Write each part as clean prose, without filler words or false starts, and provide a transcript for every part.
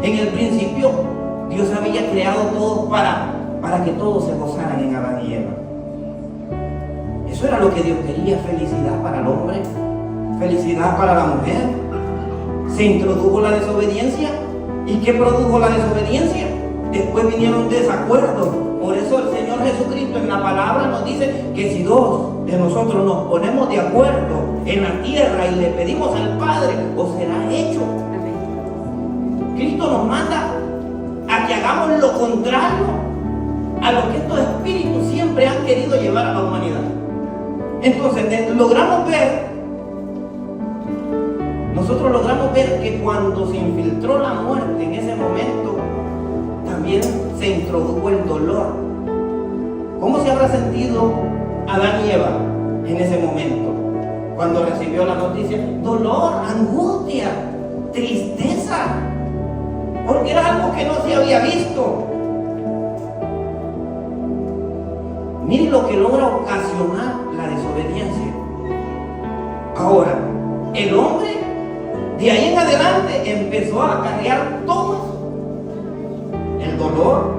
En el principio, Dios había creado todo para que todos se gozaran en Adán y Eva. Eso era lo que Dios quería: felicidad para el hombre, felicidad para la mujer. Se introdujo la desobediencia. ¿Y qué produjo la desobediencia? Después vinieron desacuerdos. Por eso el Señor Jesucristo en la palabra nos dice que si dos de nosotros nos ponemos de acuerdo en la tierra y le pedimos al Padre, os será hecho. Cristo nos manda a que hagamos lo contrario a lo que estos espíritus siempre han querido llevar a la humanidad. Entonces nosotros logramos ver que cuando se infiltró la muerte en ese momento, también se introdujo el dolor. ¿Cómo se habrá sentido Adán y Eva en ese momento? Cuando recibió la noticia: dolor, angustia, tristeza, porque era algo que no se había visto. Miren lo que logra ocasionar la desobediencia. Ahora, el hombre de ahí en adelante empezó a acarrear todo eso: el dolor,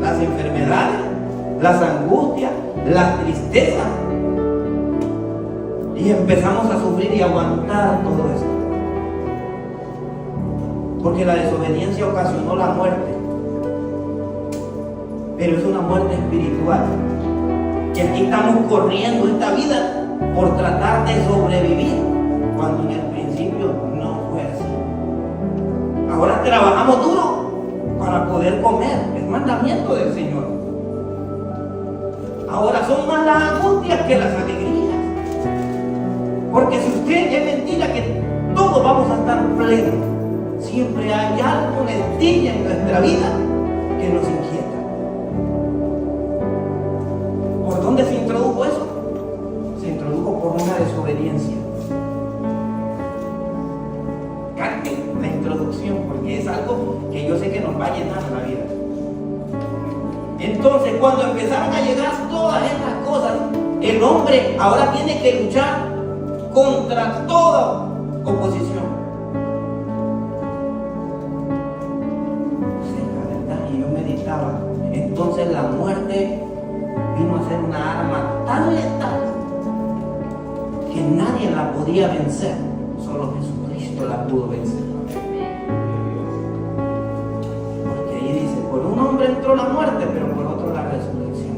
las enfermedades, las angustias, las tristezas. Y empezamos a sufrir y aguantar todo esto, porque la desobediencia ocasionó la muerte. Pero es una muerte espiritual. Y aquí estamos corriendo esta vida por tratar de sobrevivir, cuando en el principio no fue así. Ahora trabajamos duro para poder comer, es mandamiento del Señor. Ahora son más las angustias que las alegrías, porque si usted, es mentira que todos vamos a estar plenos, siempre hay algo, una estilla en nuestra vida que nos inquieta. ¿Por dónde se introdujo eso? Se introdujo por una desobediencia. Capten la introducción, porque es algo que yo sé que nos va a llenar la vida. Entonces, cuando empezaron a llegar todas estas cosas, el hombre ahora tiene que luchar contra toda oposición. Sí, la verdad, y yo meditaba. Entonces la muerte vino a ser una arma tan letal que nadie la podía vencer. Solo Jesucristo la pudo vencer. Porque ahí dice: por un hombre entró la muerte, pero por otro la resurrección.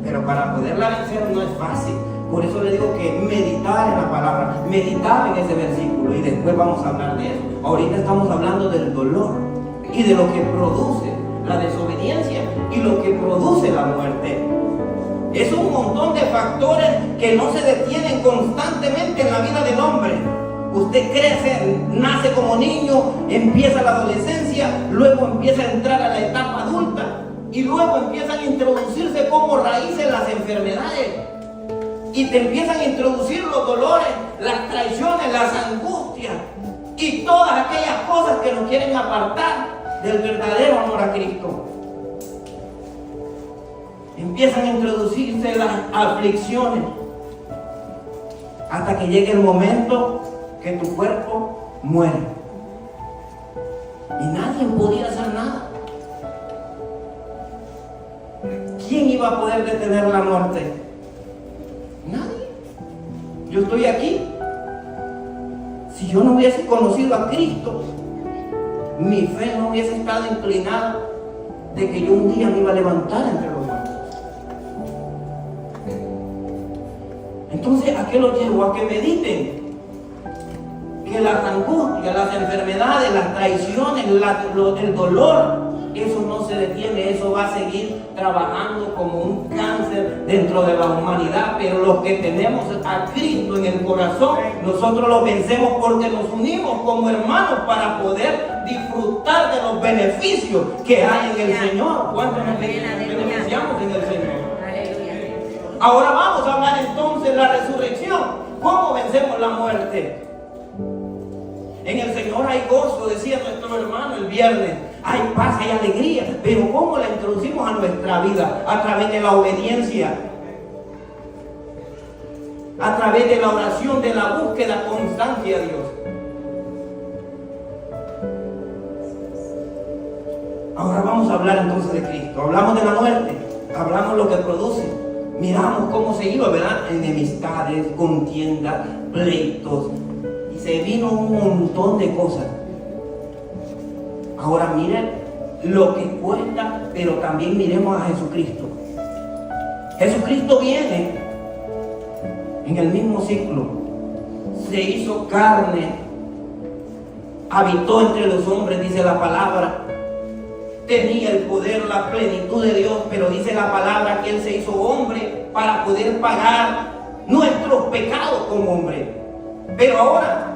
Pero para poderla vencer no es fácil. Por eso le digo que meditar en la palabra, meditar en ese versículo, y después vamos a hablar de eso. Ahorita estamos hablando del dolor y de lo que produce la desobediencia y lo que produce la muerte. Es un montón de factores que no se detienen constantemente en la vida del hombre. Usted crece, nace como niño, empieza la adolescencia, luego empieza a entrar a la etapa adulta y luego empiezan a introducirse como raíces las enfermedades y te empiezan a introducir los dolores, las traiciones, las angustias y todas aquellas cosas que nos quieren apartar del verdadero amor a Cristo. Empiezan a introducirse las aflicciones hasta que llegue el momento que tu cuerpo muere y nadie podía hacer nada. ¿Quién iba a poder detener la muerte? Nadie. Yo estoy aquí. Si yo no hubiese conocido a Cristo, mi fe no hubiese estado inclinada de que yo un día me iba a levantar entre los muertos. Entonces, ¿a qué lo llevo? A que mediten que las angustias, las enfermedades, las traiciones, el dolor, eso no se detiene, eso va a seguir trabajando como un cáncer dentro de la humanidad. Pero los que tenemos a Cristo en el corazón, nosotros lo vencemos porque nos unimos como hermanos para poder disfrutar de los beneficios que hay en el Señor. ¿Cuántos nos beneficiamos en el Señor? Ahora vamos a hablar entonces de la resurrección. ¿Cómo vencemos la muerte? En el Señor hay gozo, decía nuestro hermano el viernes. Hay paz, hay alegría. Pero ¿cómo la introducimos a nuestra vida? A través de la obediencia, a través de la oración, de la búsqueda constante a Dios. Ahora vamos a hablar entonces de Cristo. Hablamos de la muerte, hablamos lo que produce. Miramos cómo se iba, ¿verdad? Enemistades, contiendas, pleitos. Y se vino un montón de cosas. Ahora miren lo que cuesta, pero también miremos a Jesucristo. Jesucristo viene en el mismo ciclo. Se hizo carne, habitó entre los hombres, dice la palabra. Tenía el poder, la plenitud de Dios, pero dice la palabra que Él se hizo hombre para poder pagar nuestros pecados como hombre. Pero ahora,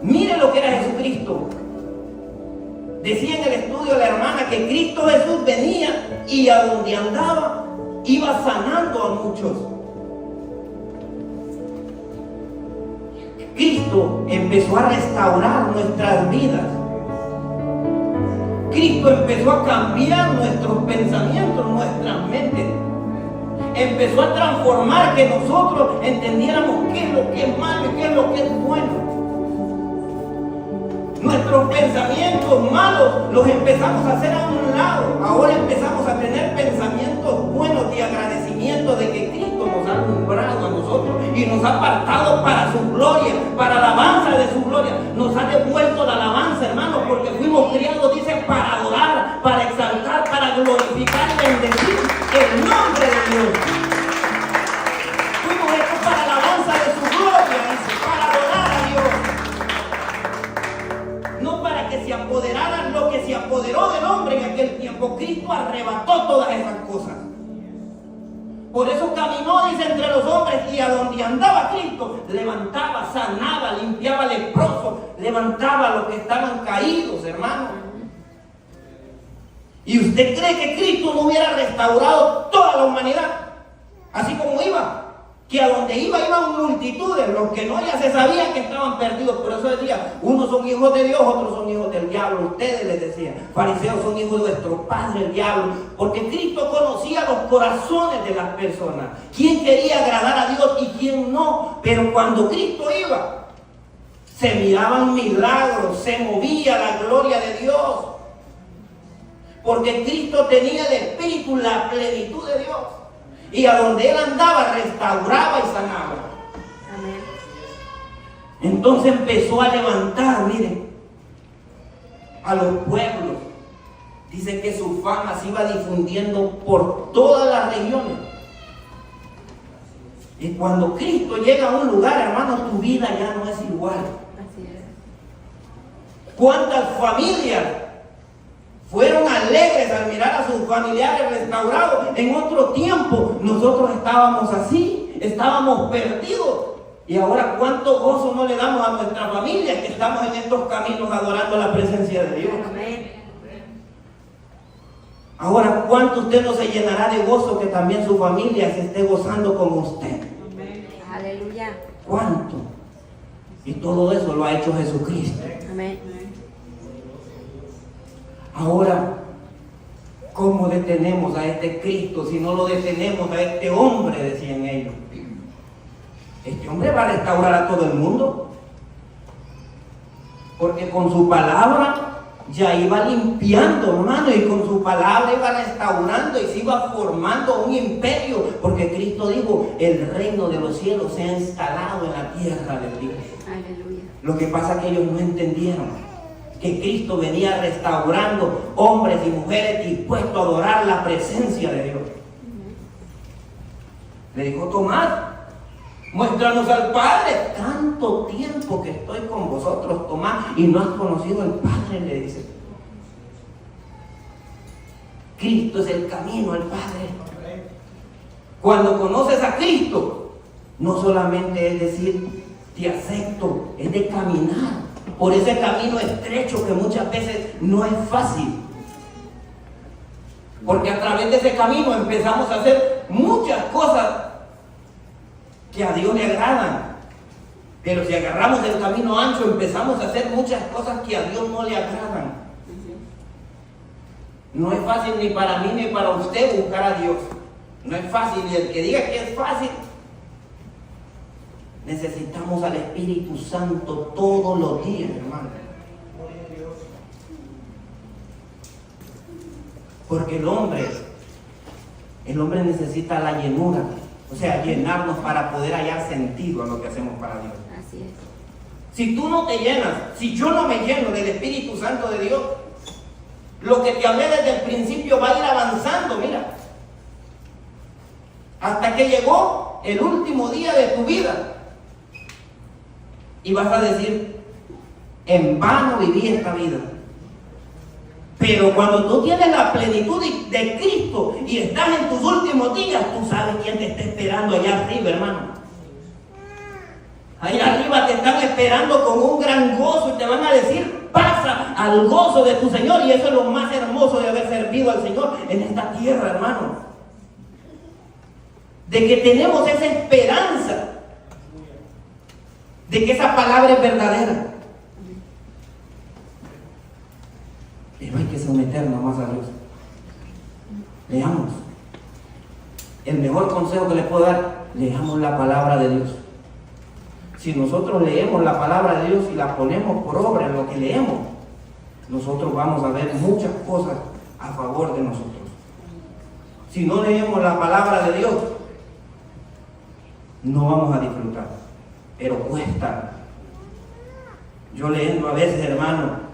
mire lo que era Jesucristo. Decía en el estudio la hermana que Cristo Jesús venía y a donde andaba iba sanando a muchos. Cristo empezó a restaurar nuestras vidas. Cristo empezó a cambiar nuestros pensamientos, nuestras mentes. Empezó a transformar que nosotros entendiéramos qué es lo que es malo y qué es lo que es bueno. Nuestros pensamientos malos los empezamos a hacer a un lado. Ahora empezamos a tener pensamientos buenos de agradecimiento de que Cristo nos ha alumbrado a nosotros y nos ha apartado para su gloria, para la alabanza de su gloria. Nos ha devuelto la alabanza, hermanos, porque fuimos criados, dice, para adorar, para exaltar, para glorificar y bendecir el nombre de Dios. Fuimos hechos para la alabanza de su gloria, dice, para adorar a Dios. No para que se apoderaran lo que se apoderó del hombre en aquel tiempo. Cristo arrebató todas esas cosas. Por eso caminó, dice, entre los hombres, y a donde andaba Cristo, levantaba, sanaba, limpiaba leprosos, levantaba a los que estaban caídos, hermano. ¿Y usted cree que Cristo no hubiera restaurado toda la humanidad? Así como iba. Que a donde iban multitudes, los que no ya se sabían que estaban perdidos. Por eso decía, unos son hijos de Dios, otros son hijos del diablo. Ustedes les decían, fariseos son hijos de vuestro padre el diablo. Porque Cristo conocía los corazones de las personas. Quién quería agradar a Dios y quién no. Pero cuando Cristo iba, se miraban milagros, se movía la gloria de Dios. Porque Cristo tenía el Espíritu, la plenitud de Dios. Y a donde Él andaba, restauraba y sanaba. Amén. Entonces empezó a levantar, miren, a los pueblos. Dice que su fama se iba difundiendo por todas las regiones. Y cuando Cristo llega a un lugar, hermano, tu vida ya no es igual. Así es. ¿Cuántas familias fueron alegres al mirar a sus familiares restaurados? En otro tiempo nosotros estábamos así, estábamos perdidos. Y ahora cuánto gozo no le damos a nuestra familia que estamos en estos caminos adorando la presencia de Dios. Amén. Ahora cuánto usted no se llenará de gozo que también su familia se esté gozando con usted. Amén. Aleluya. ¿Cuánto? Y todo eso lo ha hecho Jesucristo. Amén. Ahora, ¿cómo detenemos a este Cristo si no lo detenemos a este hombre? Decían ellos. Este hombre va a restaurar a todo el mundo. Porque con su palabra ya iba limpiando, hermano, y con su palabra iba restaurando y se iba formando un imperio. Porque Cristo dijo, el reino de los cielos se ha instalado en la tierra de Dios. Aleluya. Lo que pasa es que ellos no entendieron que Cristo venía restaurando hombres y mujeres dispuestos a adorar la presencia de Dios. Le dijo, Tomás, muéstranos al Padre. Tanto tiempo que estoy con vosotros, Tomás, y no has conocido al Padre, le dice. Cristo es el camino al Padre. Cuando conoces a Cristo, no solamente es decir, te acepto, es de caminar por ese camino estrecho que muchas veces no es fácil. Porque a través de ese camino empezamos a hacer muchas cosas que a Dios le agradan. Pero si agarramos el camino ancho, empezamos a hacer muchas cosas que a Dios no le agradan. No es fácil ni para mí ni para usted buscar a Dios. No es fácil. Y el que diga que es fácil, necesitamos al Espíritu Santo todos los días, hermano. Porque el hombre necesita la llenura, o sea, llenarnos para poder hallar sentido a lo que hacemos para Dios. Así es. Si tú no te llenas, si yo no me lleno del Espíritu Santo de Dios, lo que te hablé desde el principio va a ir avanzando, mira, hasta que llegó el último día de tu vida y vas a decir, en vano viví esta vida. Pero cuando tú tienes la plenitud de Cristo y estás en tus últimos días, tú sabes quién te está esperando allá arriba, hermano. Allá arriba te están esperando con un gran gozo y te van a decir, pasa al gozo de tu Señor. Y eso es lo más hermoso de haber servido al Señor en esta tierra, hermano. De que tenemos esa esperanza de que esa palabra es verdadera. Pero hay que someternos más a Dios. Leamos. El mejor consejo que les puedo dar, leamos la palabra de Dios. Si nosotros leemos la palabra de Dios y la ponemos por obra en lo que leemos, nosotros vamos a ver muchas cosas a favor de nosotros. Si no leemos la palabra de Dios, no vamos a disfrutar. Pero cuesta. Yo leyendo a veces, hermano,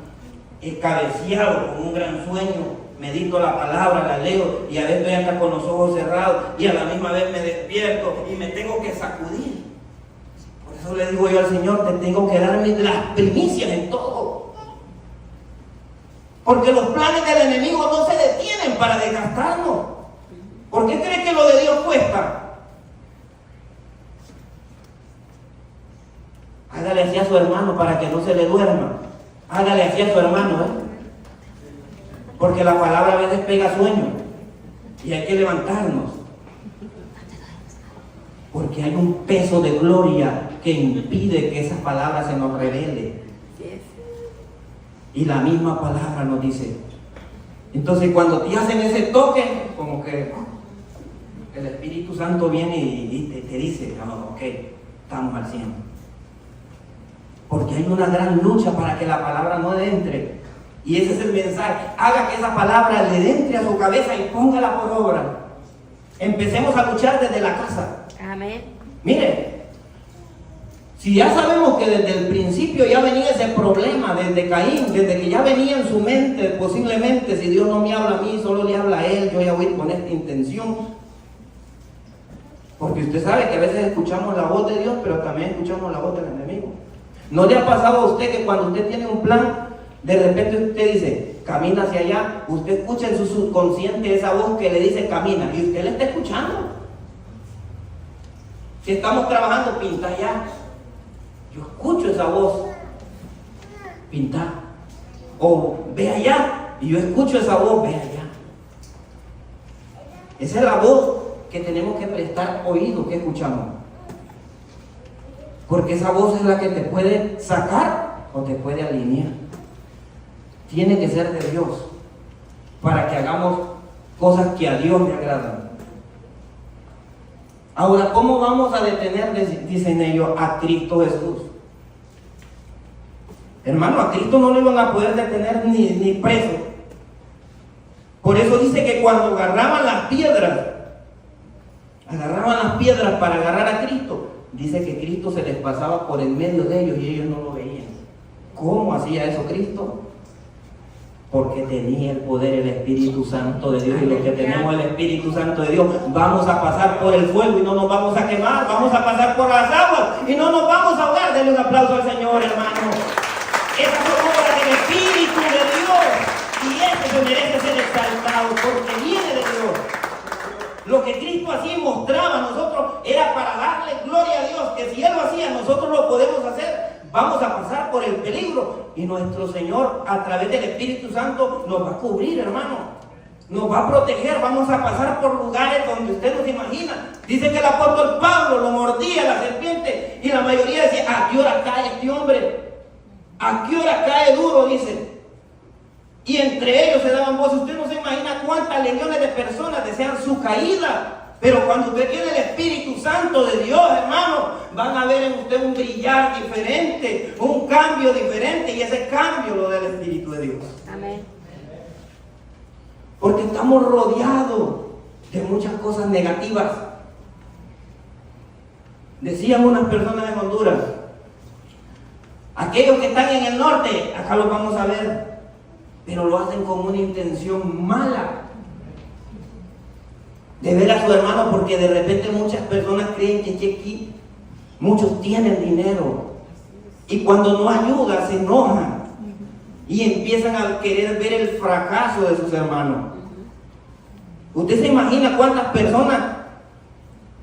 he cabeceado con un gran sueño, medito la palabra, la leo y a veces estoy hasta con los ojos cerrados y a la misma vez me despierto y me tengo que sacudir. Por eso le digo yo al Señor, te tengo que dar las primicias en todo. Porque los planes del enemigo no se detienen para desgastarnos. ¿Por qué crees que lo de Dios cuesta? Hágale así a su hermano para que no se le duerma. Hágale así a su hermano, porque la palabra a veces pega sueño y hay que levantarnos. Porque hay un peso de gloria que impide que esa palabra se nos revele. Y la misma palabra nos dice. Entonces cuando te hacen ese toque, como que el Espíritu Santo viene y te dice, oh, ok, estamos al 100. Porque hay una gran lucha para que la palabra no entre. Y ese es el mensaje. Haga que esa palabra le entre a su cabeza y póngala por obra. Empecemos a luchar desde la casa. Amén. Mire, si ya sabemos que desde el principio ya venía ese problema, desde Caín, desde que ya venía en su mente, posiblemente, si Dios no me habla a mí, solo le habla a él, yo ya voy a ir con esta intención. Porque usted sabe que a veces escuchamos la voz de Dios, pero también escuchamos la voz del enemigo. ¿No le ha pasado a usted que cuando usted tiene un plan, de repente usted dice, camina hacia allá, usted escucha en su subconsciente esa voz que le dice camina, y usted le está escuchando? Si estamos trabajando, pinta allá, yo escucho esa voz, pinta, o ve allá, y yo escucho esa voz, ve allá. Esa es la voz que tenemos que prestar oído, que escuchamos. Porque esa voz es la que te puede sacar o te puede alinear. Tiene que ser de Dios para que hagamos cosas que a Dios le agradan. Ahora, ¿cómo vamos a detener, dicen ellos, a Cristo Jesús? Hermano, a Cristo no le van a poder detener ni preso. Por eso dice que cuando agarraban las piedras para agarrar a Cristo, dice que Cristo se les pasaba por en medio de ellos y ellos no lo veían. ¿Cómo hacía eso Cristo? Porque tenía el poder, el Espíritu Santo de Dios. Y los que tenemos el Espíritu Santo de Dios, vamos a pasar por el fuego y no nos vamos a quemar. Vamos a pasar por las aguas y no nos vamos a ahogar. Denle un aplauso al Señor, hermano. Esas son obras del Espíritu de Dios. Y este se merece ser exaltado porque viene de Dios. Lo que Cristo hacía y mostraba a nosotros era para darle gloria a Dios, que si Él lo hacía, nosotros lo podemos hacer. Vamos a pasar por el peligro y nuestro Señor, a través del Espíritu Santo, nos va a cubrir, hermano. Nos va a proteger. Vamos a pasar por lugares donde usted no se imagina. Dice que el apóstol Pablo lo mordía la serpiente y la mayoría decía, ¿a qué hora cae este hombre? ¿A qué hora cae duro? Dice. Y entre ellos se daban voces. Usted no se imagina cuántas legiones de personas desean su caída. Pero cuando usted tiene el Espíritu Santo de Dios, hermano, van a ver en usted un brillar diferente, un cambio diferente. Y ese cambio lo da el Espíritu de Dios. Amén. Porque estamos rodeados de muchas cosas negativas. Decían unas personas en Honduras, aquellos que están en el norte, acá los vamos a ver, pero lo hacen con una intención mala de ver a su hermano, porque de repente muchas personas creen que aquí muchos tienen dinero y cuando no ayuda se enojan y empiezan a querer ver el fracaso de sus hermanos. ¿Usted se imagina cuántas personas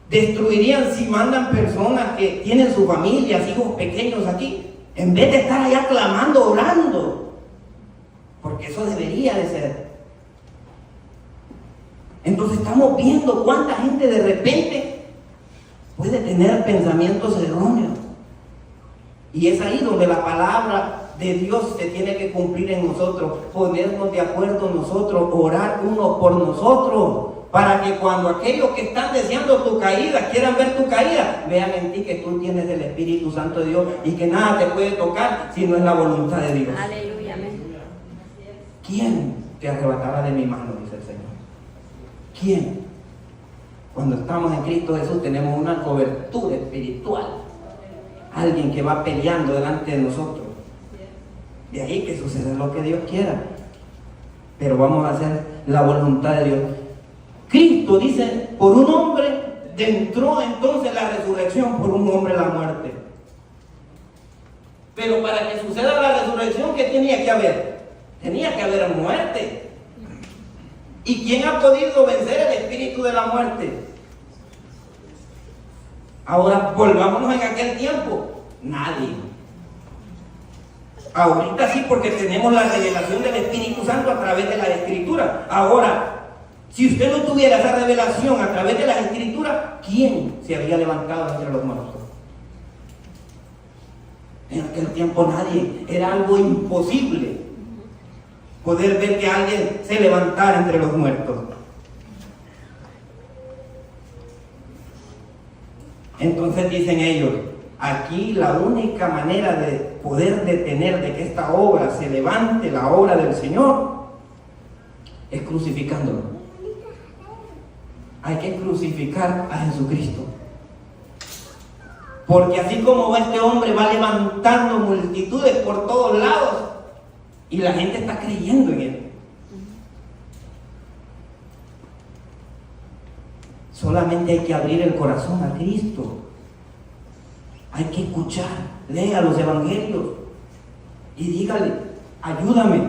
destruirían si mandan personas que tienen sus familias, hijos pequeños aquí, en vez de estar allá clamando, orando? Porque eso debería de ser. Entonces estamos viendo cuánta gente de repente puede tener pensamientos erróneos. Y es ahí donde la palabra de Dios se tiene que cumplir en nosotros, ponernos de acuerdo nosotros, orar uno por nosotros, para que cuando aquellos que están deseando tu caída, quieran ver tu caída, vean en ti que tú tienes el Espíritu Santo de Dios y que nada te puede tocar si no es la voluntad de Dios. Aleluya, amén. ¿Quién te arrebatará de mi mano?, dice el Señor. ¿Quién? Cuando estamos en Cristo Jesús tenemos una cobertura espiritual. Alguien que va peleando delante de nosotros. De ahí que suceda lo que Dios quiera. Pero vamos a hacer la voluntad de Dios. Cristo dice, por un hombre entró entonces la resurrección, por un hombre la muerte. Pero para que suceda la resurrección, ¿qué tenía que haber? Tenía que haber muerte. ¿Y quién ha podido vencer el espíritu de la muerte? Ahora volvámonos en aquel tiempo. Nadie. Ahorita sí, porque tenemos la revelación del Espíritu Santo a través de la Escritura. Ahora, si usted no tuviera esa revelación a través de la Escritura, ¿quién se había levantado entre los muertos? En aquel tiempo nadie. Era algo imposible poder ver que alguien se levantara entre los muertos. Entonces dicen ellos, aquí la única manera de poder detener de que esta obra se levante, la obra del Señor, es crucificándolo. Hay que crucificar a Jesucristo. Porque así como este hombre va levantando multitudes por todos lados, y la gente está creyendo en él. Solamente hay que abrir el corazón a Cristo. Hay que escuchar, lea los evangelios y dígale, ayúdame,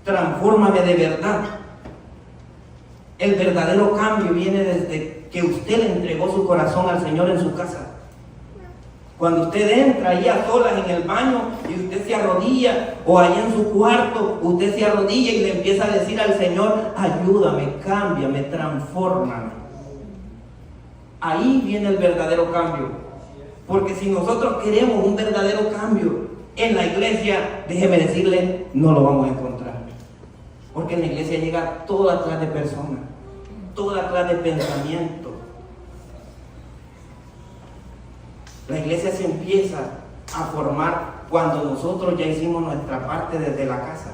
transfórmame de verdad. El verdadero cambio viene desde que usted le entregó su corazón al Señor en su casa. Cuando usted entra ahí a solas en el baño y usted se arrodilla, o allá en su cuarto, usted se arrodilla y le empieza a decir al Señor, ayúdame, cámbiame, transfórmame. Ahí viene el verdadero cambio. Porque si nosotros queremos un verdadero cambio en la iglesia, déjeme decirle, no lo vamos a encontrar. Porque en la iglesia llega toda clase de personas, toda clase de pensamientos. La iglesia se empieza a formar cuando nosotros ya hicimos nuestra parte desde la casa.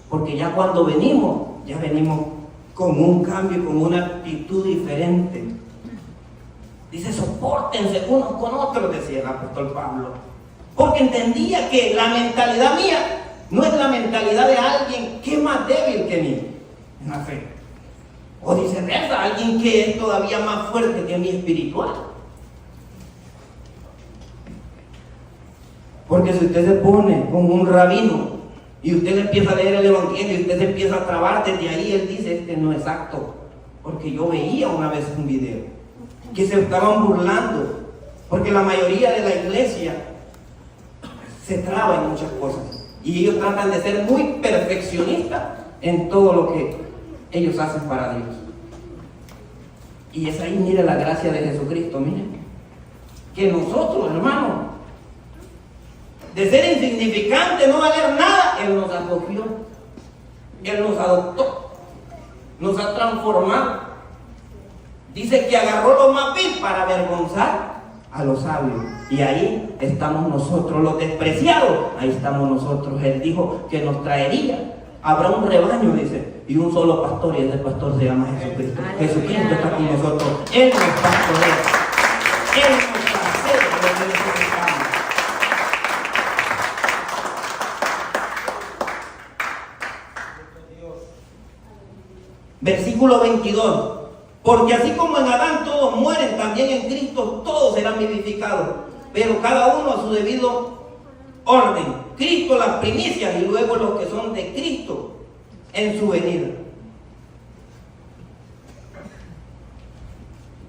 Porque ya cuando venimos, ya venimos con un cambio, con una actitud diferente. Dice, sopórtense unos con otros, decía el apóstol Pablo. Porque entendía que la mentalidad mía no es la mentalidad de alguien que es más débil que mí en la fe. O viceversa, alguien que es todavía más fuerte que mí espiritual. Porque si usted se pone con un rabino y usted le empieza a leer el evangelio y usted se empieza a trabar desde ahí, él dice, este no es exacto. Porque yo veía una vez un video que se estaban burlando, porque la mayoría de la iglesia se traba en muchas cosas y ellos tratan de ser muy perfeccionistas en todo lo que ellos hacen para Dios. Y es ahí, mire la gracia de Jesucristo, miren, que nosotros, hermanos, de ser insignificante, no valer nada, Él nos acogió, Él nos adoptó, nos ha transformado. Dice que agarró lo más vil para avergonzar a los sabios. Y ahí estamos nosotros, los despreciados. Ahí estamos nosotros. Él dijo que nos traería habrá un rebaño, dice, y un solo pastor, y ese pastor se llama Jesucristo. Jesucristo está con nosotros. Él nos pastorea. Él nos hace lo que necesitamos. Versículo 22. Porque así como en Adán todos mueren, también en Cristo todos serán vivificados, pero cada uno a su debido orden. Cristo las primicias y luego los que son de Cristo en su venida.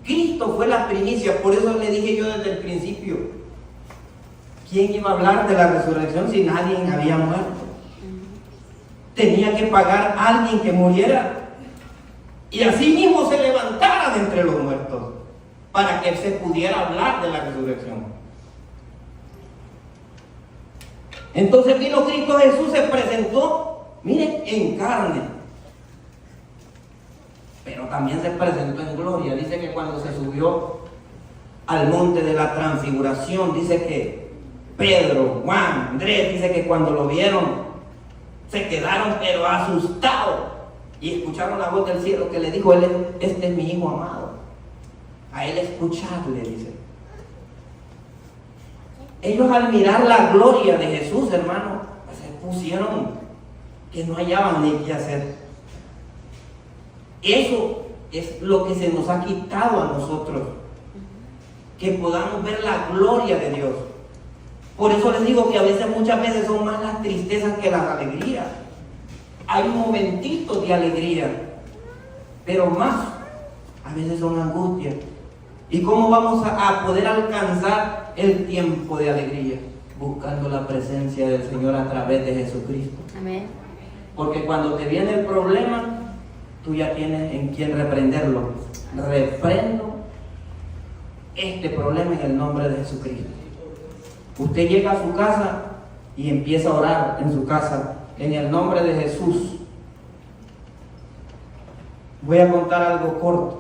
Cristo fue la primicia, por eso le dije yo desde el principio, ¿quién iba a hablar de la resurrección si nadie había muerto? Tenía que pagar a alguien que muriera y así mismo se levantara de entre los muertos para que se pudiera hablar de la resurrección. Entonces vino Cristo Jesús, se presentó, miren, en carne, pero también se presentó en gloria. Dice que cuando se subió al monte de la transfiguración, dice que Pedro, Juan, Andrés, dice que cuando lo vieron se quedaron pero asustados y escucharon la voz del cielo que le dijo: este es mi hijo amado, a él escuchadle, dice. Ellos al mirar la gloria de Jesús, hermano, se pusieron que no hallaban ni qué hacer. Eso es lo que se nos ha quitado a nosotros, que podamos ver la gloria de Dios. Por eso les digo que a veces, muchas veces son más las tristezas que las alegrías. Hay momentitos de alegría, pero más a veces son angustias. ¿Y cómo vamos a poder alcanzar el tiempo de alegría? Buscando la presencia del Señor a través de Jesucristo. Amén. Porque cuando te viene el problema, tú ya tienes en quién reprenderlo. Reprendo este problema en el nombre de Jesucristo. Usted llega a su casa y empieza a orar en su casa en el nombre de Jesús. Voy a contar algo corto.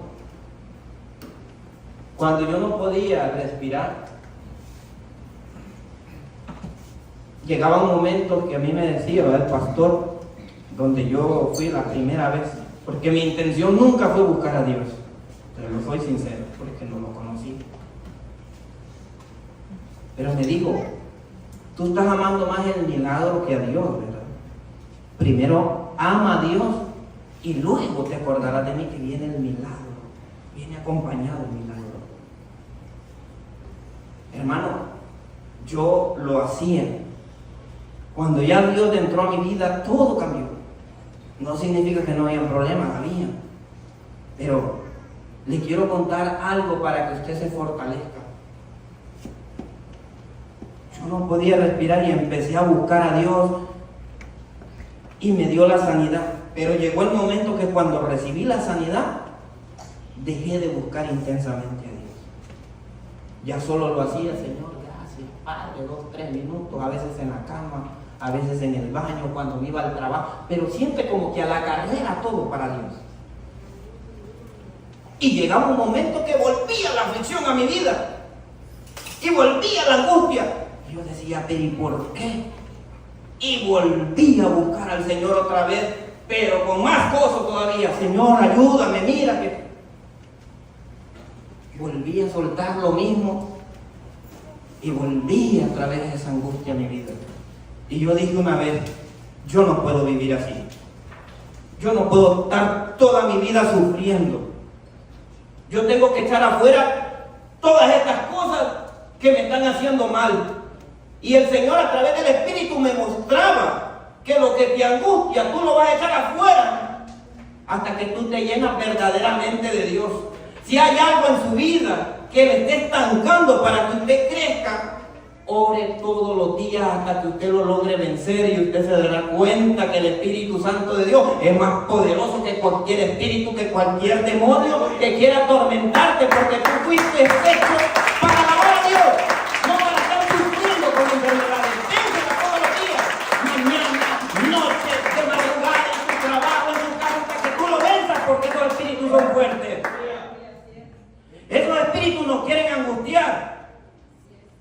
Cuando yo no podía respirar, llegaba un momento que a mí me decía, ¿verdad?, el pastor, donde yo fui la primera vez, porque mi intención nunca fue buscar a Dios, pero no soy sincero, porque no lo conocí. Pero me dijo: tú estás amando más el milagro que a Dios, ¿verdad? Primero ama a Dios y luego te acordarás de mí que viene el milagro, viene acompañado el milagro. Hermano, yo lo hacía. Cuando ya Dios entró a mi vida, todo cambió. No significa que no había problemas, había. Pero le quiero contar algo para que usted se fortalezca. Yo no podía respirar y empecé a buscar a Dios y me dio la sanidad. Pero llegó el momento que cuando recibí la sanidad, dejé de buscar intensamente a Dios. Ya solo lo hacía: Señor, gracias, Padre, 2, 3 minutos, a veces en la cama, a veces en el baño, cuando me iba al trabajo, pero siempre como que a la carrera todo para Dios. Y llegaba un momento que volvía la aflicción a mi vida y volvía la angustia. Y yo decía: pero ¿y por qué? Y volví a buscar al Señor otra vez, pero con más gozo todavía. Señor, ayúdame, mira que... Volví a soltar lo mismo y volví a través de esa angustia a mi vida. Y yo dije una vez: yo no puedo vivir así. Yo no puedo estar toda mi vida sufriendo. Yo tengo que echar afuera todas estas cosas que me están haciendo mal. Y el Señor, a través del Espíritu, me mostraba que lo que te angustia, tú lo vas a echar afuera hasta que tú te llenas verdaderamente de Dios. Si hay algo en su vida que le esté estancando para que usted crezca, ore todos los días hasta que usted lo logre vencer, y usted se dará cuenta que el Espíritu Santo de Dios es más poderoso que cualquier espíritu, que cualquier demonio que quiera atormentarte, porque tú fuiste hecho para alabar a Dios, no para estar sufriendo con enfermedades. Vénsela todos los días, mañana, noche, de madrugada, en tu trabajo, en tu casa, hasta que tú lo venzas, porque esos espíritus son fuertes. Esos espíritus nos quieren angustiar.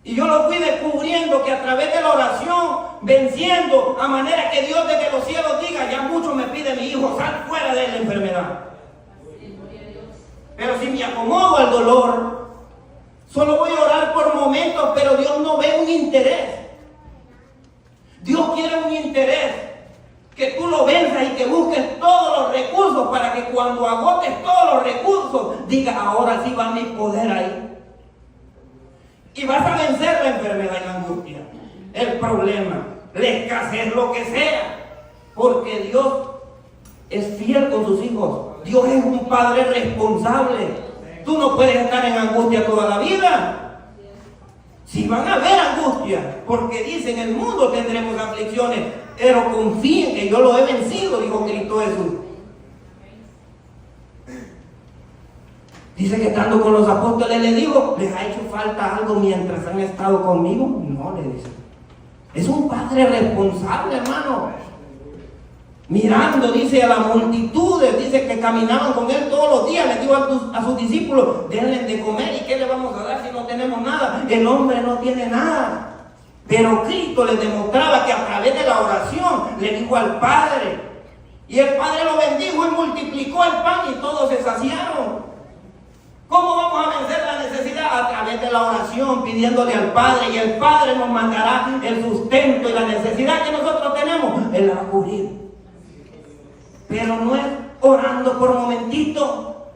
Y yo lo fui descubriendo, que a través de la oración, venciendo, a manera que Dios desde los cielos diga: ya enfermedad. Pero si me acomodo al dolor, solo voy a orar por momentos, pero Dios no ve un interés. Dios quiere un interés, que tú lo venzas y que busques todos los recursos para que cuando agotes todos los recursos, digas, ahora sí va mi poder ahí. Y vas a vencer la enfermedad y la angustia, el problema, la escasez, lo que sea, porque Dios es fiel con sus hijos. Dios es un padre responsable. Tú no puedes estar en angustia toda la vida. Si van a haber angustia, porque dicen, en el mundo tendremos aflicciones, pero confíen que yo lo he vencido, dijo Cristo Jesús. Dice que estando con los apóstoles le digo, ¿les ha hecho falta algo mientras han estado conmigo? No, le dice. Es un padre responsable, hermano. Mirando, dice, a las multitudes, dice que caminaban con él todos los días, les dijo a sus discípulos, denle de comer, ¿y qué le vamos a dar si no tenemos nada? El hombre no tiene nada. Pero Cristo les demostraba que a través de la oración le dijo al Padre, y el Padre lo bendijo y multiplicó el pan y todos se saciaron. ¿Cómo vamos a vencer la necesidad? A través de la oración, pidiéndole al Padre, y el Padre nos mandará el sustento y la necesidad que nosotros tenemos, Él la va a cubrir. Pero no es orando por un momentito,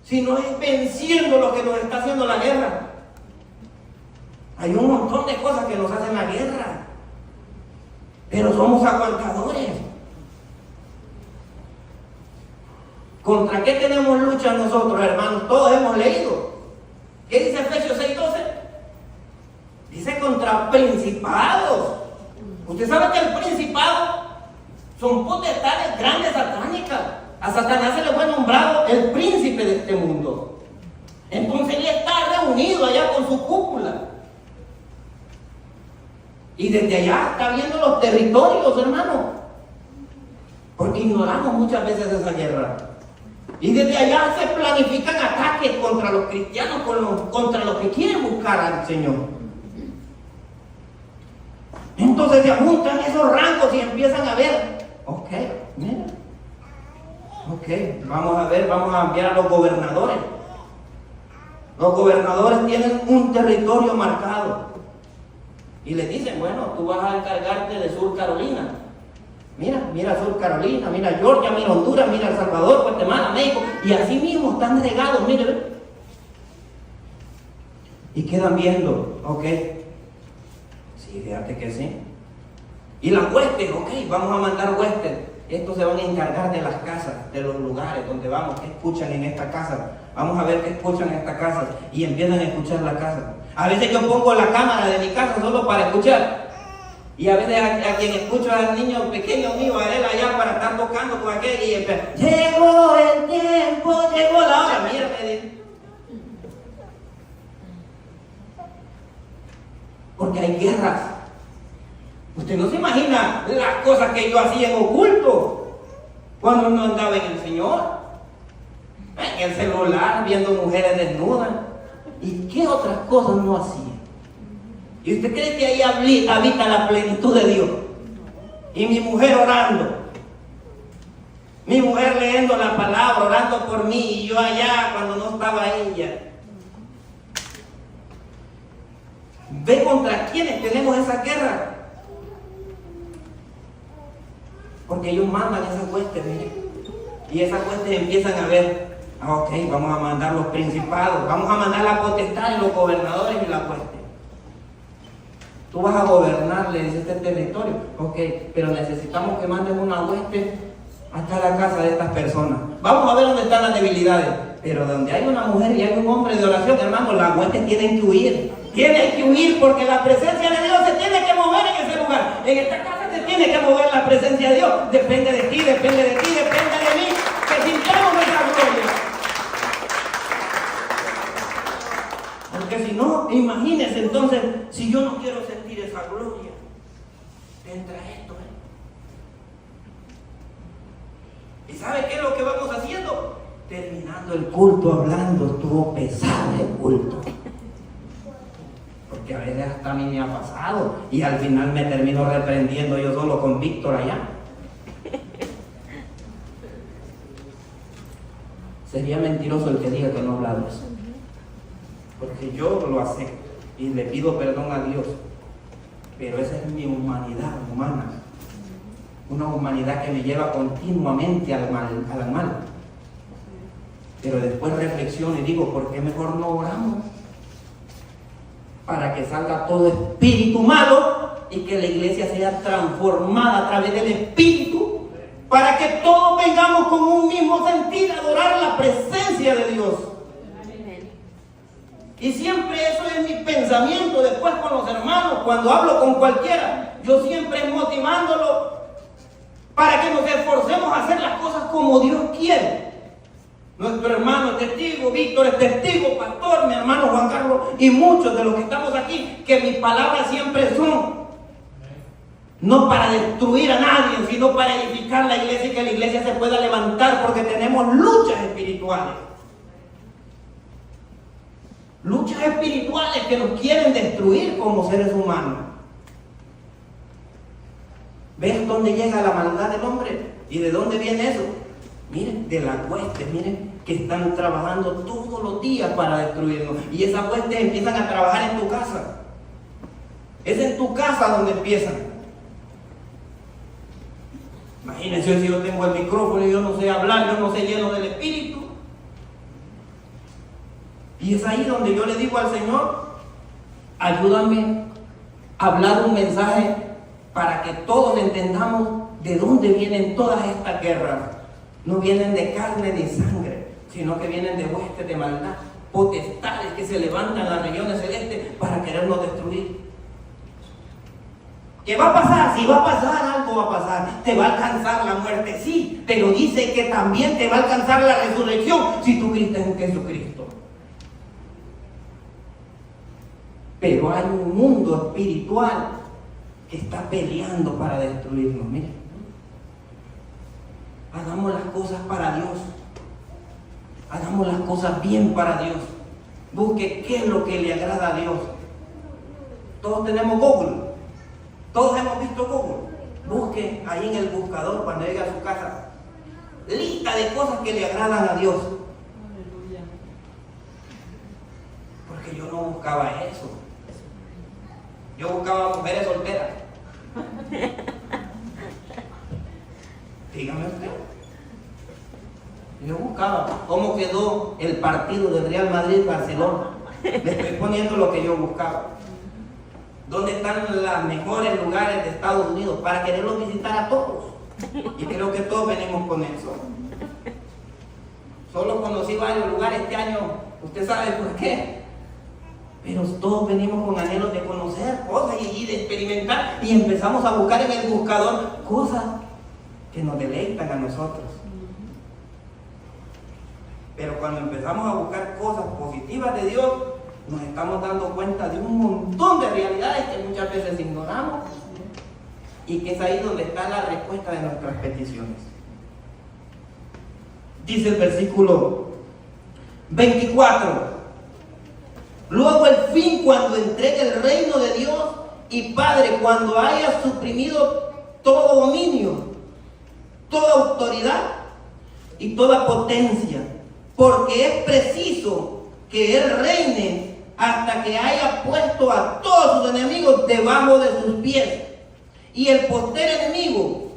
sino es venciendo lo que nos está haciendo la guerra. Hay un montón de cosas que nos hacen la guerra, pero somos aguantadores. ¿Contra qué tenemos lucha nosotros, hermanos? Todos hemos leído. ¿Qué dice Efesios 6:12? Dice contra principados. Usted sabe que el principado son potestades grandes satánicas. A Satanás se le fue nombrado el príncipe de este mundo. Entonces él está reunido allá con su cúpula. Y desde allá está viendo los territorios, hermano. Porque ignoramos muchas veces esa guerra. Y desde allá se planifican ataques contra los cristianos, contra los que quieren buscar al Señor. Entonces se juntan esos rangos y empiezan a ver. Ok, mira. Ok, vamos a ver, vamos a enviar a los gobernadores. Los gobernadores tienen un territorio marcado. Y le dicen, bueno, tú vas a encargarte de Sur Carolina. Mira Sur Carolina, mira Georgia, mira Honduras, mira El Salvador, Guatemala, México. Y así mismo están regados, mire. Y quedan viendo, ok. Sí, fíjate que sí. Y las huestes, ok, vamos a mandar huestes. Estos se van a encargar de las casas, de los lugares donde vamos, qué escuchan en esta casa. Vamos a ver qué escuchan en esta casa. Y empiezan a escuchar la casa. A veces yo pongo la cámara de mi casa solo para escuchar. Y a veces a quien escucho al niño pequeño mío, a él allá para estar tocando con aquel y llegó el tiempo, llegó la hora. Mira, me dice. Porque hay guerras. Usted no se imagina las cosas que yo hacía en oculto cuando no andaba en el Señor. En el celular, viendo mujeres desnudas. ¿Y qué otras cosas no hacía? ¿Y usted cree que ahí habita la plenitud de Dios? Y mi mujer orando. Mi mujer leyendo la palabra, orando por mí. Y yo allá cuando no estaba ella. ¿Ve contra quiénes tenemos esa guerra? Porque ellos mandan esas huestes, mire. Y esas huestes empiezan a ver. Ok, vamos a mandar los principados. Vamos a mandar la potestad de los gobernadores y la hueste. Tú vas a gobernar, le dice, este territorio. Ok, pero necesitamos que mandes una hueste hasta la casa de estas personas. Vamos a ver dónde están las debilidades. Pero donde hay una mujer y hay un hombre de oración, hermano, las huestes tienen que huir. Tienen que huir porque la presencia de Dios se tiene que mover en ese lugar. En esta casa se tiene que mover la presencia de Dios. Depende de ti, depende de ti, depende de mí. Que sintamos esa gloria. Porque si no, imagínense entonces, si yo no quiero sentir esa gloria, entra esto. ¿Y sabe qué es lo que vamos haciendo? Terminando el culto hablando, estuvo pesado el culto. Porque a veces hasta a mí me ha pasado y al final me termino reprendiendo yo solo con Víctor allá. Sería mentiroso el que diga que no ha hablado eso. Porque yo lo acepto y le pido perdón a Dios. Pero esa es mi humanidad humana. Una humanidad que me lleva continuamente al mal. Pero después reflexiono y digo, ¿por qué mejor no oramos? Para que salga todo espíritu malo y que la iglesia sea transformada a través del Espíritu, para que todos vengamos con un mismo sentir, adorar la presencia de Dios. Y siempre eso es mi pensamiento después con los hermanos, cuando hablo con cualquiera, yo siempre motivándolo para que nos esforcemos a hacer las cosas como Dios quiere. Nuestro hermano es testigo, Víctor es testigo, pastor, mi hermano Juan Carlos y muchos de los que estamos aquí, que mis palabras siempre son no para destruir a nadie, sino para edificar la iglesia y que la iglesia se pueda levantar, porque tenemos luchas espirituales. Luchas espirituales que nos quieren destruir como seres humanos. ¿Ves dónde llega la maldad del hombre? ¿Y de dónde viene eso? Miren, de las huestes, miren, que están trabajando todos los días para destruirnos. Y esas huestes empiezan a trabajar en tu casa. Es en tu casa donde empiezan. Imagínense si yo tengo el micrófono y yo no sé hablar, yo no sé lleno del Espíritu. Y es ahí donde yo le digo al Señor, ayúdame a hablar un mensaje para que todos entendamos de dónde vienen todas estas guerras. No vienen de carne ni sangre, sino que vienen de huestes de maldad, potestades que se levantan en las regiones celestes para querernos destruir. ¿Qué va a pasar? Si va a pasar, algo va a pasar. Te va a alcanzar la muerte, sí, pero dice que también te va a alcanzar la resurrección si tú crees en Jesucristo. Pero hay un mundo espiritual que está peleando para destruirnos. Miren, hagamos las cosas para Dios. Hagamos las cosas bien para Dios. Busque qué es lo que le agrada a Dios. Todos tenemos Google. Todos hemos visto Google. Busque ahí en el buscador cuando llegue a su casa lista de cosas que le agradan a Dios. Porque yo no buscaba eso. Yo buscaba mujeres solteras. Dígame usted. Yo buscaba cómo quedó el partido del Real Madrid-Barcelona. Le estoy poniendo lo que yo buscaba. ¿Dónde están los mejores lugares de Estados Unidos? Para quererlos visitar a todos. Y creo que todos venimos con eso. Solo conocí varios lugares este año. ¿Usted sabe por qué? Pero todos venimos con anhelos de conocer cosas y de experimentar. Y empezamos a buscar en el buscador cosas que nos deleitan a nosotros. Pero cuando empezamos a buscar cosas positivas de Dios, nos estamos dando cuenta de un montón de realidades que muchas veces ignoramos y que es ahí donde está la respuesta de nuestras peticiones. Dice el versículo 24: luego el fin, cuando entregue el reino de Dios y Padre, cuando haya suprimido todo dominio, toda autoridad y toda potencia, porque es preciso que Él reine hasta que haya puesto a todos sus enemigos debajo de sus pies. Y el postrer enemigo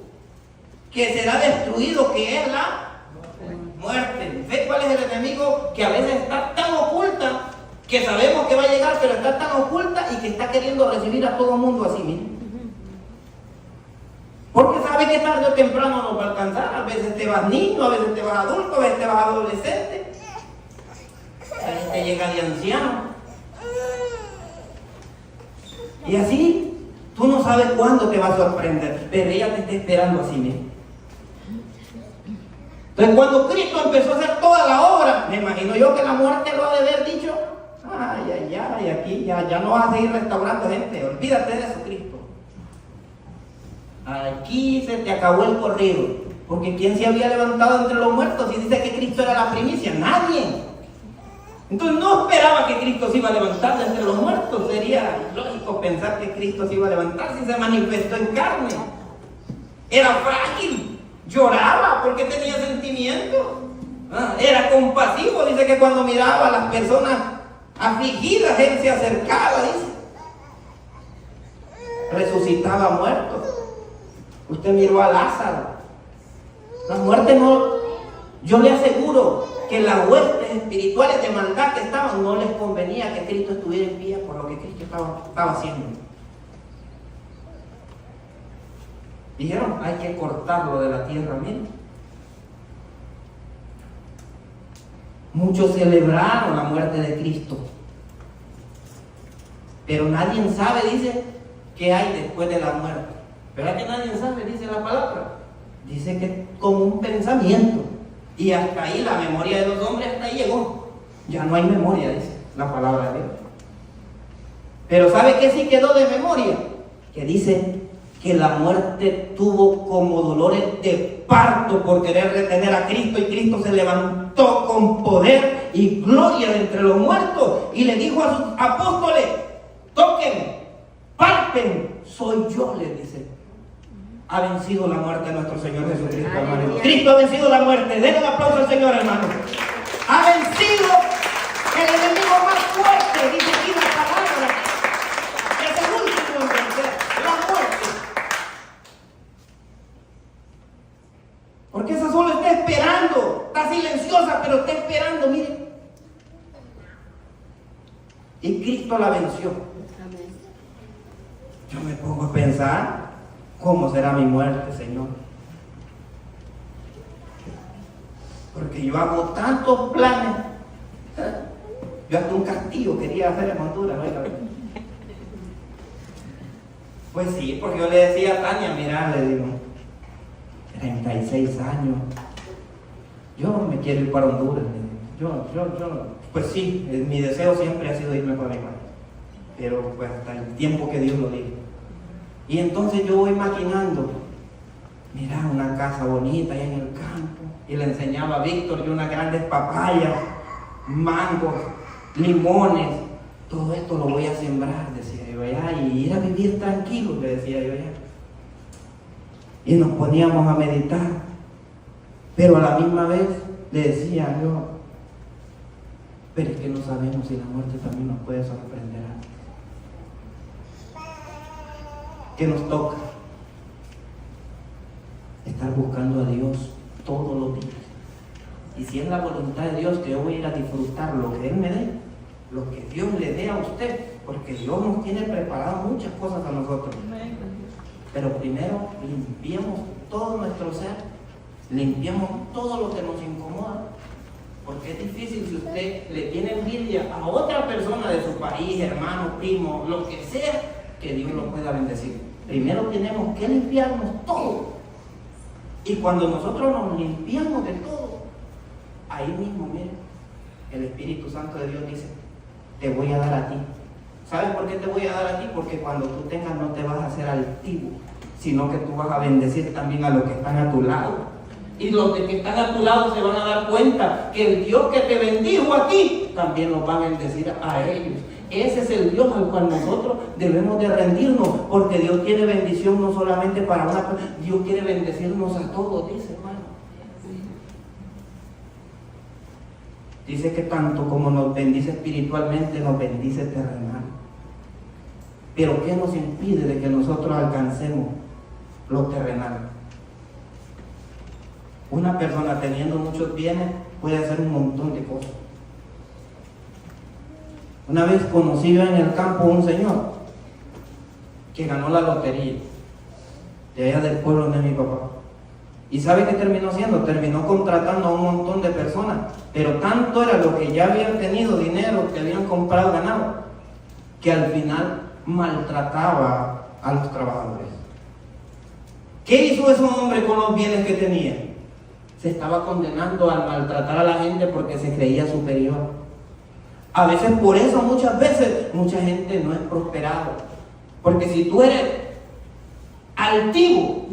que será destruido, que es la muerte. ¿Ve cuál es el enemigo? Que a veces está tan oculta que sabemos que va a llegar, pero está tan oculta y que está queriendo recibir a todo el mundo así mismo. Porque sabe que tarde o temprano nos va a alcanzar. A veces te vas niño, a veces te vas adulto, a veces te vas adolescente, a veces te llega de anciano. Y así, tú no sabes cuándo te va a sorprender, pero ella te está esperando así mismo. Entonces, cuando Cristo empezó a hacer toda la obra, me imagino yo que la muerte lo ha de haber dicho: ay, aquí ya no vas a seguir restaurando gente, olvídate de eso, Cristo. Aquí se te acabó el corrido, porque ¿quién se había levantado entre los muertos? Y dice que Cristo era la primicia, nadie. Entonces no esperaba que Cristo se iba a levantar de entre los muertos. Sería lógico pensar que Cristo se iba a levantar si se manifestó en carne. Era frágil, lloraba porque tenía sentimientos. Era compasivo, dice que cuando miraba a las personas afligidas, él se acercaba, dice. Resucitaba muertos. Usted miró a Lázaro. La muerte no, yo le aseguro que las huestes espirituales de maldad que estaban, no les convenía que Cristo estuviera en pie por lo que Cristo estaba haciendo. Dijeron, hay que cortarlo de la tierra, miren. Muchos celebraron la muerte de Cristo, pero nadie sabe, dice, qué hay después de la muerte. ¿Verdad que nadie sabe? Dice la palabra. Dice que es como un pensamiento. Y hasta ahí la memoria de los hombres, hasta ahí llegó. Ya no hay memoria, dice la palabra de Dios. Pero ¿sabe qué sí quedó de memoria? Que dice que la muerte tuvo como dolores de parto por querer retener a Cristo, y Cristo se levantó con poder y gloria de entre los muertos y le dijo a sus apóstoles: toquen, palpen, soy yo, les dice. Ha vencido la muerte de nuestro Señor Jesucristo, hermano. Cristo ha vencido la muerte. Denle un aplauso al Señor, hermano. Ha vencido el enemigo más fuerte, dice aquí la palabra. Es el último en vencer, la muerte. Porque esa solo está esperando, está silenciosa, pero está esperando, miren. Y Cristo la venció. Yo me pongo a pensar, ¿cómo será mi muerte, Señor? Porque yo hago tantos planes. Yo hasta un castillo quería hacer en Honduras, ¿no? Pues sí, porque yo le decía a Tania, mira, le digo, 36 años, yo me quiero ir para Honduras. Pues sí, mi deseo siempre ha sido irme para mi país, pero pues hasta el tiempo que Dios lo diga. Y entonces yo voy maquinando, mira, una casa bonita ahí en el campo, y le enseñaba a Víctor yo unas grandes papayas, mangos, limones, todo esto lo voy a sembrar, decía yo allá, y ir a vivir tranquilo, le decía yo allá. Y nos poníamos a meditar, pero a la misma vez le decía yo, pero es que no sabemos si la muerte también nos puede sorprender. ¿Qué nos toca? Estar buscando a Dios todos los días. Y si es la voluntad de Dios que yo voy a ir a disfrutar lo que Él me dé, lo que Dios le dé a usted, porque Dios nos tiene preparado muchas cosas a nosotros. Pero primero limpiemos todo nuestro ser, limpiemos todo lo que nos incomoda, porque es difícil si usted le tiene envidia a otra persona de su país, hermano, primo, lo que sea, que Dios lo pueda bendecir. Primero tenemos que limpiarnos todo. Y cuando nosotros nos limpiamos de todo, ahí mismo, miren, el Espíritu Santo de Dios dice, te voy a dar a ti. ¿Sabes por qué te voy a dar a ti? Porque cuando tú tengas no te vas a hacer altivo, sino que tú vas a bendecir también a los que están a tu lado. Y los que están a tu lado se van a dar cuenta que el Dios que te bendijo a ti, también los va a bendecir a ellos. Ese es el Dios al cual nosotros debemos de rendirnos, porque Dios tiene bendición no solamente para una persona, Dios quiere bendecirnos a todos, dice, hermano. Dice que tanto como nos bendice espiritualmente, nos bendice terrenal. Pero ¿qué nos impide de que nosotros alcancemos lo terrenal? Una persona teniendo muchos bienes puede hacer un montón de cosas. Una vez conocí yo en el campo un señor que ganó la lotería de allá del pueblo de mi papá. ¿Y sabe qué terminó haciendo? Terminó contratando a un montón de personas, pero tanto era lo que ya habían tenido dinero, que habían comprado ganado, que al final maltrataba a los trabajadores. ¿Qué hizo ese hombre con los bienes que tenía? Se estaba condenando al maltratar a la gente porque se creía superior. A veces por eso muchas veces mucha gente no es prosperado, porque si tú eres altivo,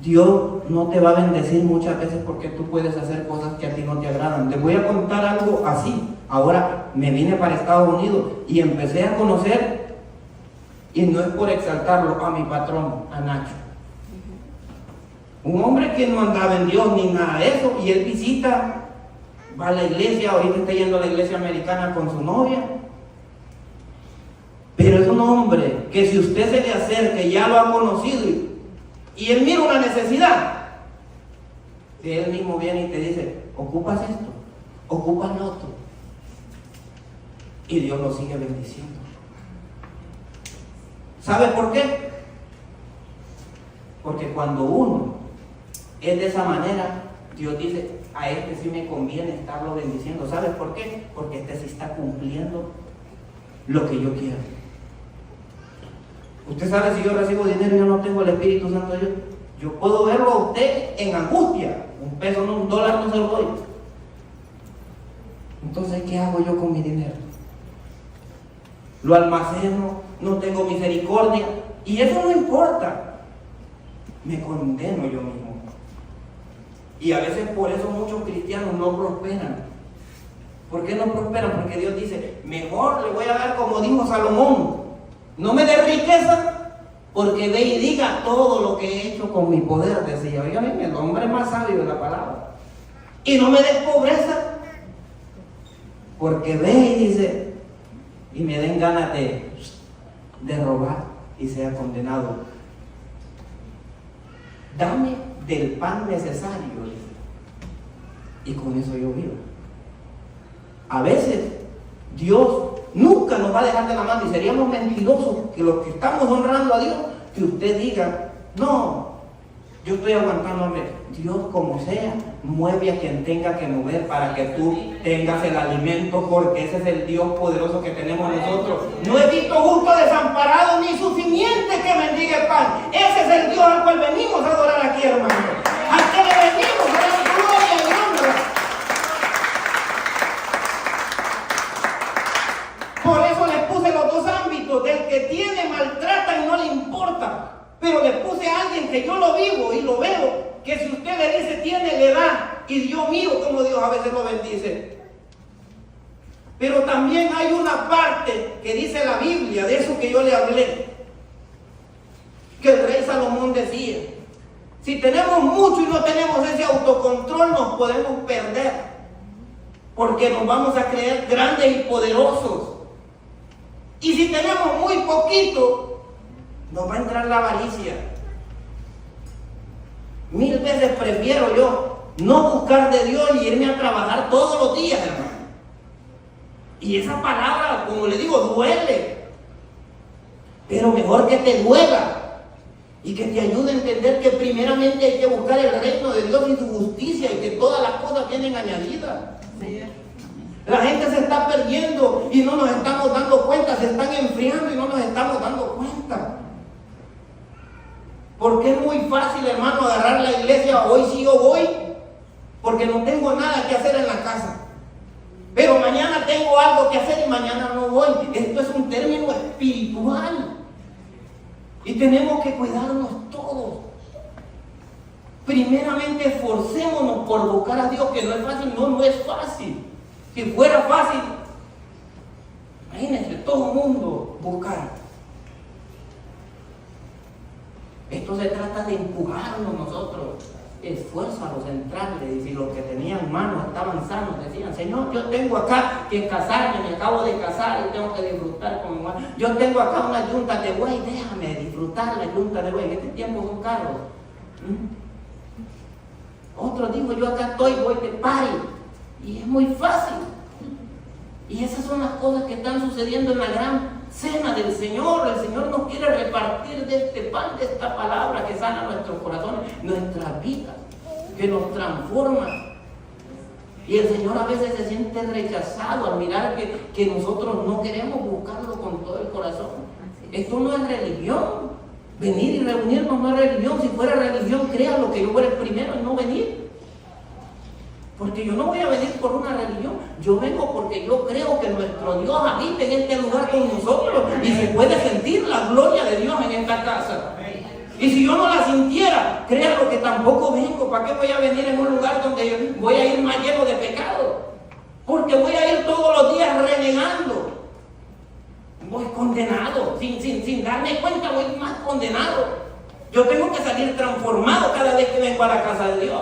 Dios no te va a bendecir muchas veces porque tú puedes hacer cosas que a ti no te agradan. Te voy a contar algo así. Ahora me vine para Estados Unidos y empecé a conocer, y no es por exaltarlo, a mi patrón, a Nacho. Un hombre que no andaba en Dios ni nada de eso, y él visita va a la iglesia, ahorita está yendo a la iglesia americana con su novia. Pero es un hombre que si usted se le acerca y ya lo ha conocido y él mira una necesidad, si él mismo viene y te dice, ocupas esto, ocupas lo otro, y Dios lo sigue bendiciendo. ¿Sabe por qué? Porque cuando uno es de esa manera, Dios dice, a este sí me conviene estarlo bendiciendo. ¿Sabes por qué? Porque este sí está cumpliendo lo que yo quiero. Usted sabe, si yo recibo dinero y yo no tengo el Espíritu Santo de Dios, yo puedo verlo a usted en angustia. $1, no, $1 no se lo doy. Entonces, ¿qué hago yo con mi dinero? Lo almaceno, no tengo misericordia, y eso no importa. Me condeno yo mismo. Y a veces por eso muchos cristianos no prosperan. ¿Por qué no prosperan? Porque Dios dice, mejor le voy a dar como dijo Salomón, no me dé riqueza, porque ve y diga todo lo que he hecho con mi poder, decía. Oigan, el hombre más sabio de la palabra. Y no me des pobreza, porque ve y dice, y me den ganas de robar y sea condenado. Dame del pan necesario, y con eso yo vivo. A veces Dios nunca nos va a dejar de la mano, y seríamos mentirosos que los que estamos honrando a Dios, que usted diga, no, yo estoy aguantando hambre. Dios, como sea, mueve a quien tenga que mover para que tú tengas el alimento, porque ese es el Dios poderoso que tenemos nosotros. No he visto justo desamparado ni su simiente que mendigue pan. Ese es el Dios al cual venimos a adorar aquí, hermano. Al que le venimos a dar gloria y honra. Por eso les puse los dos ámbitos: del que tiene, maltrata y no le importa. Pero le puse a alguien que yo lo vivo y lo veo, que si usted le dice tiene, le da. Y yo miro como Dios a veces lo bendice. Pero también hay una parte que dice la Biblia, de eso que yo le hablé, que el rey Salomón decía, si tenemos mucho y no tenemos ese autocontrol, nos podemos perder, porque nos vamos a creer grandes y poderosos. Y si tenemos muy poquito, nos va a entrar la avaricia. 1000 veces prefiero yo no buscar de Dios y irme a trabajar todos los días, hermano. Y esa palabra, como le digo, duele. Pero mejor que te duela y que te ayude a entender que primeramente hay que buscar el reino de Dios y su justicia, y que todas las cosas vienen añadidas. La gente se está perdiendo y no nos estamos dando cuenta, se están enfriando y no nos estamos dando cuenta. Porque es muy fácil, hermano, agarrar la iglesia, hoy sí o voy, porque no tengo nada que hacer en la casa. Pero mañana tengo algo que hacer y mañana no voy. Esto es un término espiritual. Y tenemos que cuidarnos todos. Primeramente esforcémonos por buscar a Dios, que no es fácil. No es fácil. Si fuera fácil, imagínense, todo el mundo buscar. Esto se trata de empujarnos nosotros, esfuérzalos, entrarle. Y si los que tenían manos estaban sanos, decían, Señor, yo tengo acá que casarme, me acabo de casar y tengo que disfrutar con mi mano. Yo tengo acá una yunta de buey, déjame disfrutar la yunta de buey. En este tiempo son carros. Otro dijo, yo acá estoy, voy de party. Y es muy fácil. Y esas son las cosas que están sucediendo en la gran cena del Señor. El Señor nos quiere repartir de este pan, de esta palabra que sana nuestros corazones, nuestras vidas, que nos transforma. Y el Señor a veces se siente rechazado al mirar que nosotros no queremos buscarlo con todo el corazón. Esto no es religión. Venir y reunirnos no es religión. Si fuera religión, créanlo que yo fuera el primero en no venir. Porque yo no voy a venir por una religión, yo vengo porque yo creo que nuestro Dios habita en este lugar con nosotros y se puede sentir la gloria de Dios en esta casa. Y si yo no la sintiera, créanlo que tampoco vengo. ¿Para qué voy a venir en un lugar donde voy a ir más lleno de pecado? Porque voy a ir todos los días renegando. Voy condenado, sin darme cuenta voy más condenado. Yo tengo que salir transformado cada vez que vengo a la casa de Dios.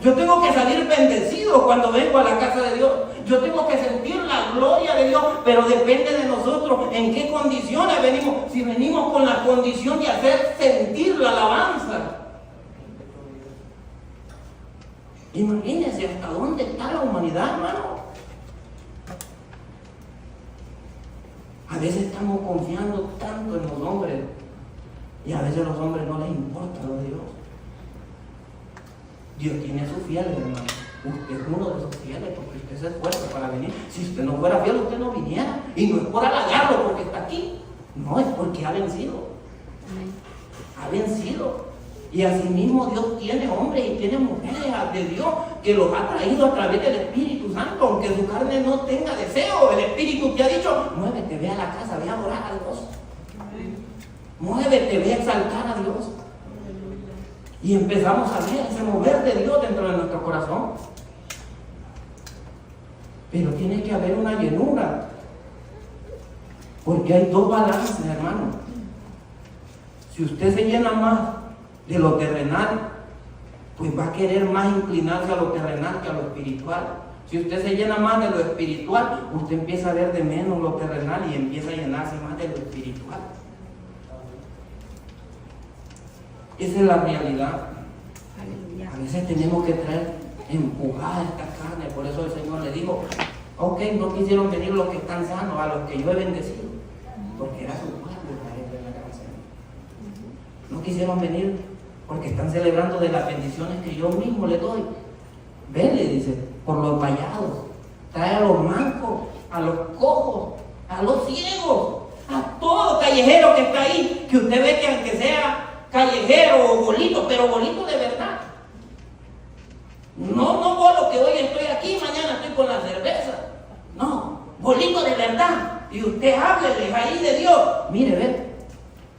Yo tengo que salir bendecido cuando vengo a la casa de Dios. Yo tengo que sentir la gloria de Dios, pero depende de nosotros en qué condiciones venimos. Si venimos con la condición de hacer sentir la alabanza. Imagínense hasta dónde está la humanidad, hermano. A veces estamos confiando tanto en los hombres y a veces a los hombres no les importa lo de Dios. Dios tiene a sus fieles, hermano. Usted es uno de esos fieles porque usted se esfuerza para venir. Si usted no fuera fiel, usted no viniera. Y no es por halagarlo porque está aquí. No, es porque ha vencido. Ha vencido. Y asimismo Dios tiene hombres y tiene mujeres de Dios que los ha traído a través del Espíritu Santo, aunque su carne no tenga deseo. El Espíritu te ha dicho, muévete, ve a la casa, ve a adorar a Dios. Muévete, ve a exaltar a Dios. Y empezamos a ver ese mover de Dios dentro de nuestro corazón. Pero tiene que haber una llenura. Porque hay dos balances, hermano. Si usted se llena más de lo terrenal, pues va a querer más inclinarse a lo terrenal que a lo espiritual. Si usted se llena más de lo espiritual, usted empieza a ver de menos lo terrenal y empieza a llenarse más de lo espiritual. Esa es la realidad. A veces tenemos que traer empujada esta carne. Por eso el Señor le dijo, ok, no quisieron venir los que están sanos, a los que yo he bendecido, porque era su pueblo Israel de la gran cena. No quisieron venir porque están celebrando de las bendiciones que yo mismo les doy. Vele, dice, por los vallados, trae a los mancos, a los cojos, a los ciegos, a todo callejero que está ahí, que usted ve que aunque sea callejero o bolito, pero bolito de verdad. No bolo que hoy estoy aquí, mañana estoy con la cerveza. No, bolito de verdad. Y usted hábleles ahí de Dios. Mire, ve,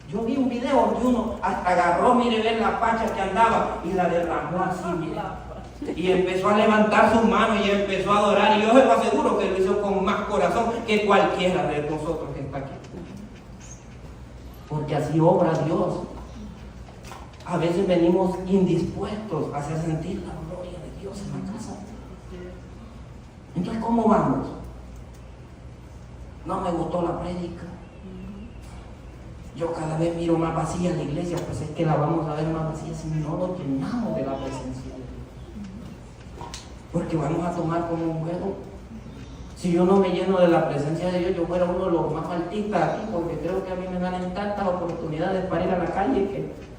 yo vi un video donde uno hasta agarró, mire, ve la pacha que andaba y la derramó así, mire. Y empezó a levantar sus manos y empezó a adorar. Y yo se lo aseguro que lo hizo con más corazón que cualquiera de nosotros que está aquí. Porque así obra Dios. A veces venimos indispuestos a hacer sentir la gloria de Dios en la casa. Entonces, ¿cómo vamos? No me gustó la prédica. Yo cada vez miro más vacía la iglesia, pues es que la vamos a ver más vacía si no lo llenamos de la presencia de Dios. Porque vamos a tomar como un juego. Si yo no me lleno de la presencia de Dios, yo fuera uno de los más altistas aquí, porque creo que a mí me dan tantas oportunidades para ir a la calle que...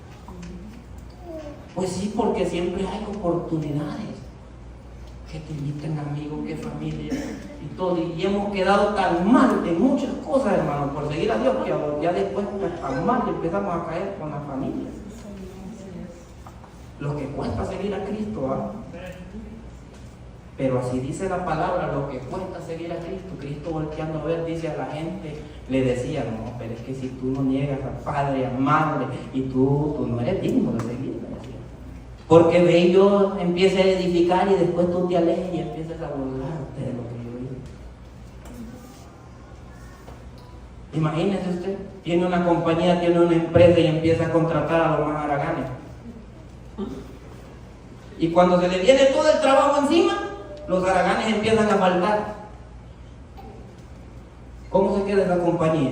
Pues sí, porque siempre hay oportunidades que te inviten amigos, que familia y todo. Y hemos quedado tan mal en muchas cosas, hermano, por seguir a Dios, que ya después tan mal empezamos a caer con la familia. Lo que cuesta seguir a Cristo, ¿ah? Pero así dice la palabra, lo que cuesta seguir a Cristo. Cristo volteando a ver, dice a la gente, le decía, no, pero es que si tú no niegas a padre, a madre, y tú no eres digno de seguir. Porque ve y yo empiezo a edificar y después tú te alejes y empiezas a burlarte de lo que yo digo. Imagínese usted, tiene una compañía, tiene una empresa y empieza a contratar a los más haraganes. Y cuando se le viene todo el trabajo encima, los haraganes empiezan a faltar. ¿Cómo se queda esa compañía?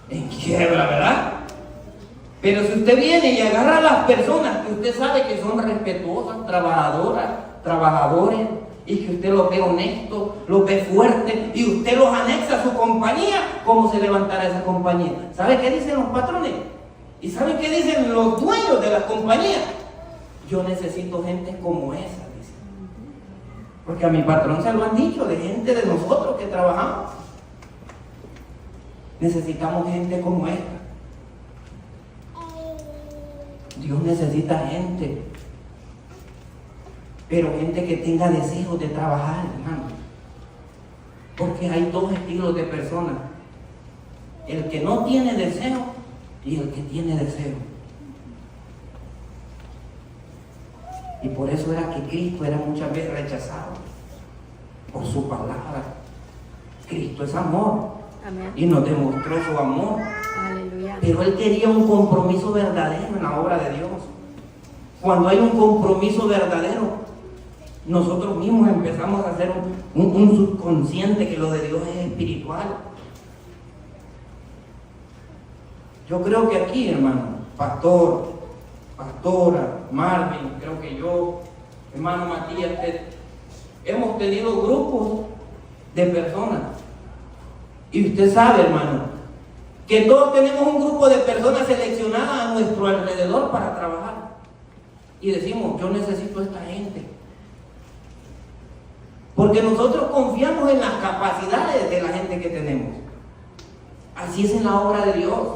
En quiebra, ¿verdad? Pero si usted viene y agarra a las personas que usted sabe que son respetuosas, trabajadoras, trabajadores, y que usted los ve honestos, los ve fuertes, y usted los anexa a su compañía, ¿cómo se levantará esa compañía? ¿Sabe qué dicen los patrones? ¿Y saben qué dicen los dueños de las compañías? Yo necesito gente como esa, dicen. Porque a mi patrón se lo han dicho, de gente de nosotros que trabajamos. Necesitamos gente como esta. Dios necesita gente, pero gente que tenga deseo de trabajar, hermano. Porque hay dos estilos de personas: el que no tiene deseo y el que tiene deseo. Y por eso era que Cristo era muchas veces rechazado por su palabra. Cristo es amor. Amén. Y nos demostró su amor. Aleluya. Pero Él quería un compromiso verdadero en la obra de Dios. Cuando hay un compromiso verdadero, nosotros mismos empezamos a hacer un subconsciente que lo de Dios es espiritual. Yo creo que aquí, hermano, pastor, pastora, Marvin, creo que yo, hermano Matías, hemos tenido grupos de personas. Y usted sabe, hermano, que todos tenemos un grupo de personas seleccionadas a nuestro alrededor para trabajar. Y decimos, yo necesito a esta gente. Porque nosotros confiamos en las capacidades de la gente que tenemos. Así es en la obra de Dios.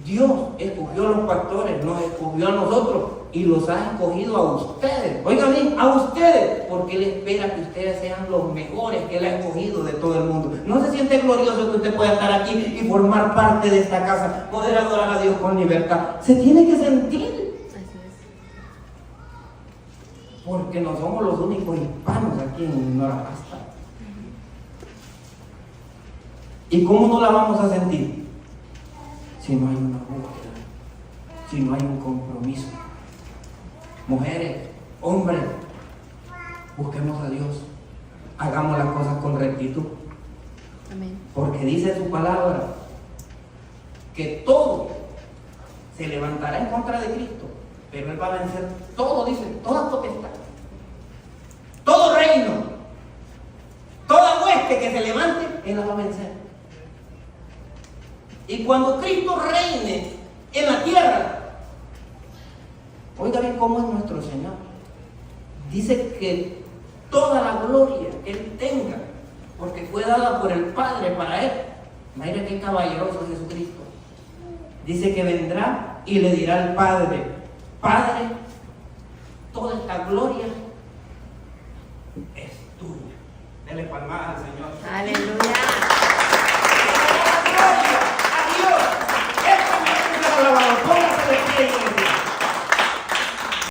Dios escogió a los pastores, nos escogió a nosotros y los ha escogido a ustedes. Oigan bien, a ustedes, porque Él espera que ustedes sean los mejores que Él ha escogido de todo el mundo. ¿No se siente glorioso que usted pueda estar aquí y formar parte de esta casa, poder adorar a Dios con libertad? Se tiene que sentir. Porque no somos los únicos hispanos aquí en Norapasta. ¿Y cómo no la vamos a sentir? Si no hay una búsqueda, si no hay un compromiso. Mujeres, hombres, busquemos a Dios, hagamos las cosas con rectitud. Amén. Porque dice su palabra que todo se levantará en contra de Cristo, pero Él va a vencer todo, dice, toda potestad, todo reino, toda hueste que se levante, Él la va a vencer. Y cuando Cristo reine en la tierra, oiga bien cómo es nuestro Señor. Dice que toda la gloria que Él tenga, porque fue dada por el Padre para Él. Mira qué caballeroso es Jesucristo. Dice que vendrá y le dirá al Padre: Padre, toda esta gloria es tuya. Dele palmas al Señor. Aleluya.